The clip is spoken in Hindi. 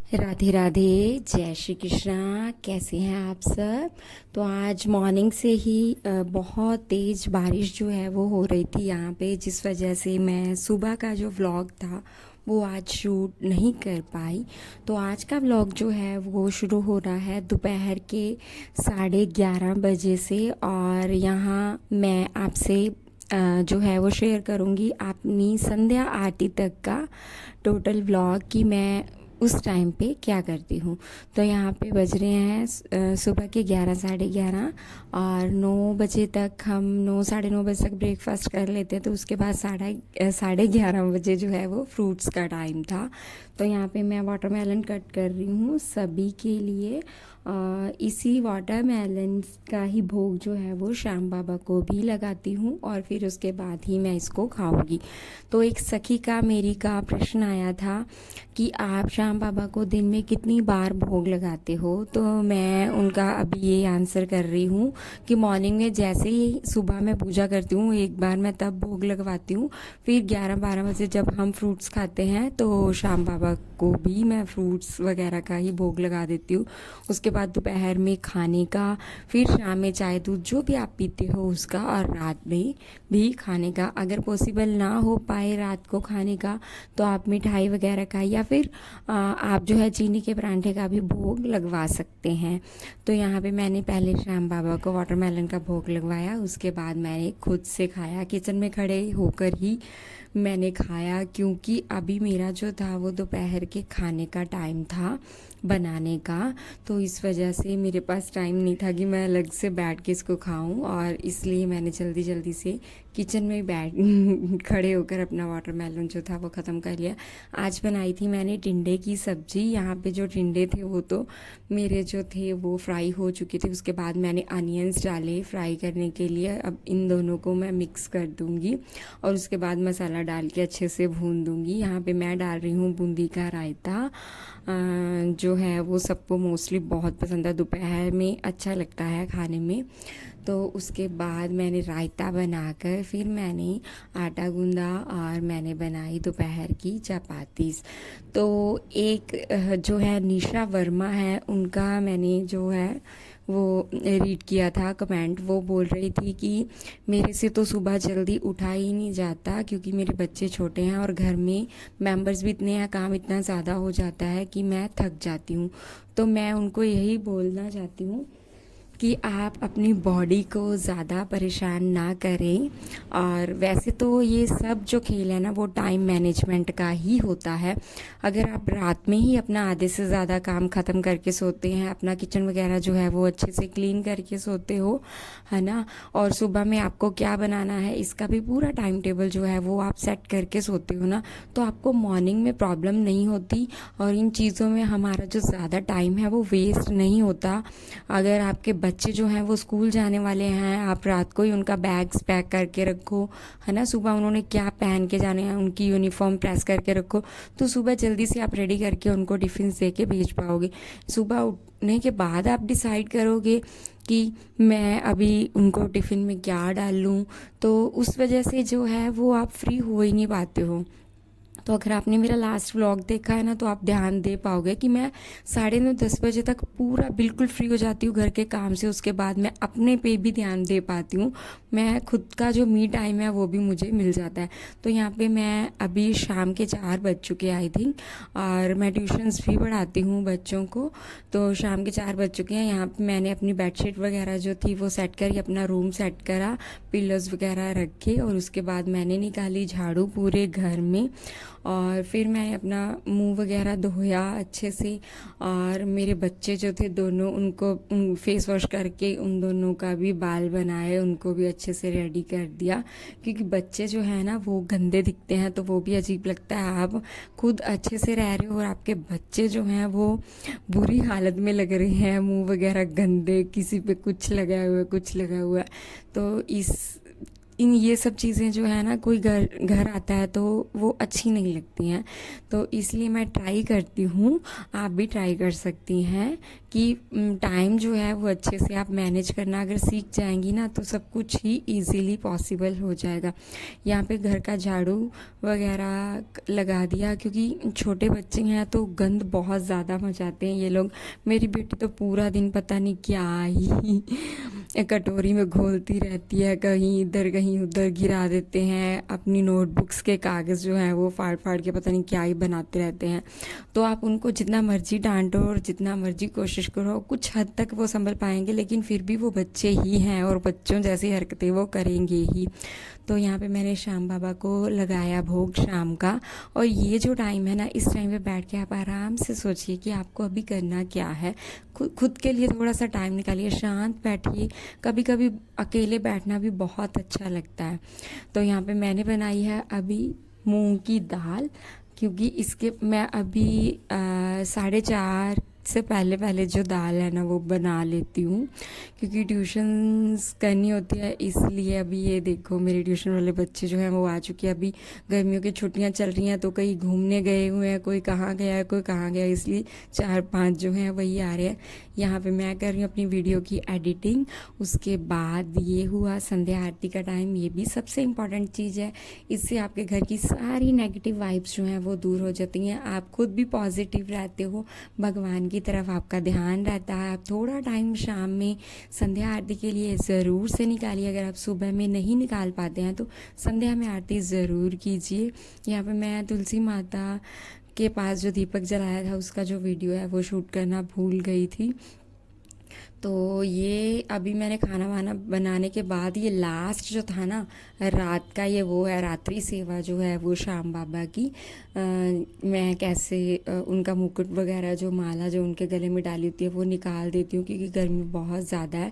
राधे राधे। जय श्री कृष्णा। कैसे हैं आप सब? तो आज मॉर्निंग से ही बहुत तेज़ बारिश जो है वो हो रही थी यहाँ पे, जिस वजह से मैं सुबह का जो व्लॉग था वो आज शूट नहीं कर पाई। तो आज का व्लॉग जो है वो शुरू हो रहा है दोपहर के 11:30 बजे से, और यहाँ मैं आपसे जो है वो शेयर करूँगी अपनी संध्या आरती तक का टोटल व्लॉग कि मैं उस टाइम पे क्या करती हूँ। तो यहाँ पे बज रहे हैं सुबह के 11 11:30, और 9 बजे तक हम 9 साढ़े 9 बजे तक ब्रेकफास्ट कर लेते हैं। तो उसके बाद 11:30 बजे जो है वो फ्रूट्स का टाइम था। तो यहाँ पे मैं वाटरमेलन कट कर रही हूँ सभी के लिए। इसी वाटरमेलन का ही भोग जो है वो श्याम बाबा को भी लगाती हूँ, और फिर उसके बाद ही मैं इसको खाऊंगी। तो एक सखी का मेरी का प्रश्न आया था कि आप श्याम बाबा को दिन में कितनी बार भोग लगाते हो। तो मैं उनका अभी ये आंसर कर रही हूँ कि मॉर्निंग में जैसे ही सुबह मैं पूजा करती हूँ एक बार मैं तब भोग लगवाती हूँ। फिर 11 12 बजे जब हम फ्रूट्स खाते हैं तो श्याम बाबा को भी मैं फ्रूट्स वगैरह का ही भोग लगा देती हूँ। उसके बाद दोपहर में खाने का, फिर शाम में चाय दूध जो भी आप पीते हो उसका, और रात में भी खाने का। अगर पॉसिबल ना हो पाए रात को खाने का तो आप मिठाई वगैरह का, या फिर आप जो है चीनी के परांठे का भी भोग लगवा सकते हैं। तो यहाँ पे मैंने पहले श्याम बाबा को वाटरमेलन का भोग लगवाया, उसके बाद मैंने खुद से खाया, किचन में खड़े होकर ही मैंने खाया, क्योंकि अभी मेरा जो था वो दोपहर के खाने का टाइम था बनाने का। तो इस वजह से मेरे पास टाइम नहीं था कि मैं अलग से बैठ के इसको खाऊं, और इसलिए मैंने जल्दी जल्दी से किचन में बैठ खड़े होकर अपना वाटरमेलन जो था वो ख़त्म कर लिया। आज बनाई थी मैंने टिंडे की सब्ज़ी। यहाँ पे जो टिंडे थे वो तो मेरे जो थे वो फ्राई हो चुके थे। उसके बाद मैंने अनियंस डाले फ्राई करने के लिए। अब इन दोनों को मैं मिक्स कर दूँगी और उसके बाद मसाला डाल के अच्छे से भून दूँगी। यहाँ पे मैं डाल रही हूँ बूंदी का रायता, जो है वो सबको मोस्टली बहुत पसंद है, दोपहर में अच्छा लगता है खाने में। तो उसके बाद मैंने रायता बनाकर फिर मैंने आटा गूंदा और मैंने बनाई दोपहर की चपाती। तो एक जो है निशा वर्मा है, उनका मैंने जो है वो रीड किया था कमेंट। वो बोल रही थी कि मेरे से तो सुबह जल्दी उठा ही नहीं जाता, क्योंकि मेरे बच्चे छोटे हैं और घर में मेंबर्स भी इतने हैं, काम इतना ज़्यादा हो जाता है कि मैं थक जाती हूँ। तो मैं उनको यही बोलना चाहती हूँ कि आप अपनी बॉडी को ज़्यादा परेशान ना करें। और वैसे तो ये सब जो खेल है ना वो टाइम मैनेजमेंट का ही होता है। अगर आप रात में ही अपना आधे से ज़्यादा काम ख़त्म करके सोते हैं, अपना किचन वगैरह जो है वो अच्छे से क्लीन करके सोते हो, है ना, और सुबह में आपको क्या बनाना है इसका भी पूरा टाइम टेबल जो है वो आप सेट करके सोते हो ना, तो आपको मॉर्निंग में प्रॉब्लम नहीं होती, और इन चीज़ों में हमारा जो ज़्यादा टाइम है वो वेस्ट नहीं होता। अगर आपके बच्चे जो हैं वो स्कूल जाने वाले हैं, आप रात को ही उनका बैग्स पैक करके रखो, है ना, सुबह उन्होंने क्या पहन के जाने हैं उनकी यूनिफॉर्म प्रेस करके रखो, तो सुबह जल्दी से आप रेडी करके उनको टिफ़िन दे के भेज पाओगे। सुबह उठने के बाद आप डिसाइड करोगे कि मैं अभी उनको टिफ़िन में क्या डाल लूँ, तो उस वजह से जो है वो आप फ्री हो ही नहीं पाते हो। तो अगर आपने मेरा लास्ट व्लॉग देखा है ना तो आप ध्यान दे पाओगे कि मैं 9:30 10 बजे तक पूरा बिल्कुल फ्री हो जाती हूँ घर के काम से। उसके बाद मैं अपने पे भी ध्यान दे पाती हूँ, मैं खुद का जो मी टाइम है वो भी मुझे मिल जाता है। तो यहाँ पे मैं अभी शाम के 4 बज चुके आई थिंक, और मैं ट्यूशन्स भी पढ़ाती हूँ बच्चों को। तो शाम के 4 बज चुके हैं। यहाँ पे मैंने अपनी बेडशीट वगैरह जो थी वो सेट करी, अपना रूम सेट करा, पिल्लोज वगैरह रखे, और उसके बाद मैंने निकाली झाड़ू पूरे घर में, और फिर मैंने अपना मुंह वगैरह धोया अच्छे से। और मेरे बच्चे जो थे दोनों, उनको फेस वॉश करके उन दोनों का भी बाल बनाए, उनको भी अच्छे से रेडी कर दिया, क्योंकि बच्चे जो है ना वो गंदे दिखते हैं तो वो भी अजीब लगता है। आप खुद अच्छे से रह रहे हो और आपके बच्चे जो हैं वो बुरी हालत में लग रहे हैं, मुंह वगैरह गंदे, किसी पे कुछ लगा हुआ है कुछ लगा हुआ है। तो इस इन ये सब चीज़ें जो है ना, कोई घर घर आता है तो वो अच्छी नहीं लगती हैं। तो इसलिए मैं ट्राई करती हूँ, आप भी ट्राई कर सकती हैं कि टाइम जो है वो अच्छे से आप मैनेज करना अगर सीख जाएंगी ना, तो सब कुछ ही इजीली पॉसिबल हो जाएगा। यहाँ पे घर का झाड़ू वगैरह लगा दिया, क्योंकि छोटे बच्चे हैं तो गंद बहुत ज़्यादा मचाते हैं ये लोग। मेरी बेटी तो पूरा दिन पता नहीं क्या ही कटोरी में घोलती रहती है, कहीं इधर कहीं उधर गिरा देते हैं। अपनी नोटबुक्स के कागज़ जो हैं वो फाड़ फाड़ के पता नहीं क्या ही बनाते रहते हैं। तो आप उनको जितना मर्जी डांटो और जितना मर्जी कोशिश करो, कुछ हद तक वो संभल पाएंगे, लेकिन फिर भी वो बच्चे ही हैं और बच्चों जैसी हरकतें वो करेंगे ही। तो यहाँ पे मैंने श्याम बाबा को लगाया भोग शाम का। और ये जो टाइम है ना, इस टाइम पे बैठ के आप आराम से सोचिए कि आपको अभी करना क्या है। खुद के लिए थोड़ा सा टाइम निकालिए, शांत बैठिए। कभी कभी अकेले बैठना भी बहुत अच्छा लगता है। तो यहाँ पे मैंने बनाई है अभी मूंग की दाल, क्योंकि इसके मैं अभी 4:30 से पहले पहले जो दाल है ना वो बना लेती हूँ, क्योंकि ट्यूशन्स करनी होती है। इसलिए अभी ये देखो, मेरे ट्यूशन वाले बच्चे जो हैं वो आ चुके हैं। अभी गर्मियों की छुट्टियां चल रही हैं तो कहीं घूमने गए हुए हैं, कोई कहाँ गया है कोई कहाँ गया है, इसलिए 4-5 जो हैं वही आ रहे हैं। यहाँ पे मैं कर रही हूँ अपनी वीडियो की एडिटिंग। उसके बाद ये हुआ संध्या आरती का टाइम, ये भी सबसे इम्पॉर्टेंट चीज़ है। इससे आपके घर की सारी नेगेटिव वाइब्स जो हैं वो दूर हो जाती हैं, आप खुद भी पॉजिटिव रहते हो, भगवान की तरफ आपका ध्यान रहता है। आप थोड़ा टाइम शाम में संध्या आरती के लिए ज़रूर से निकालिए। अगर आप सुबह में नहीं निकाल पाते हैं तो संध्या में आरती ज़रूर कीजिए। यहाँ पे मैं तुलसी माता के पास जो दीपक जलाया था उसका जो वीडियो है वो शूट करना भूल गई थी। तो ये अभी मैंने खाना वाना बनाने के बाद ये लास्ट जो था ना रात का, ये वो है रात्रि सेवा जो है वो श्याम बाबा की। मैं कैसे उनका मुकुट वगैरह जो माला जो उनके गले में डाली होती है वो निकाल देती हूँ, क्योंकि गर्मी बहुत ज़्यादा है।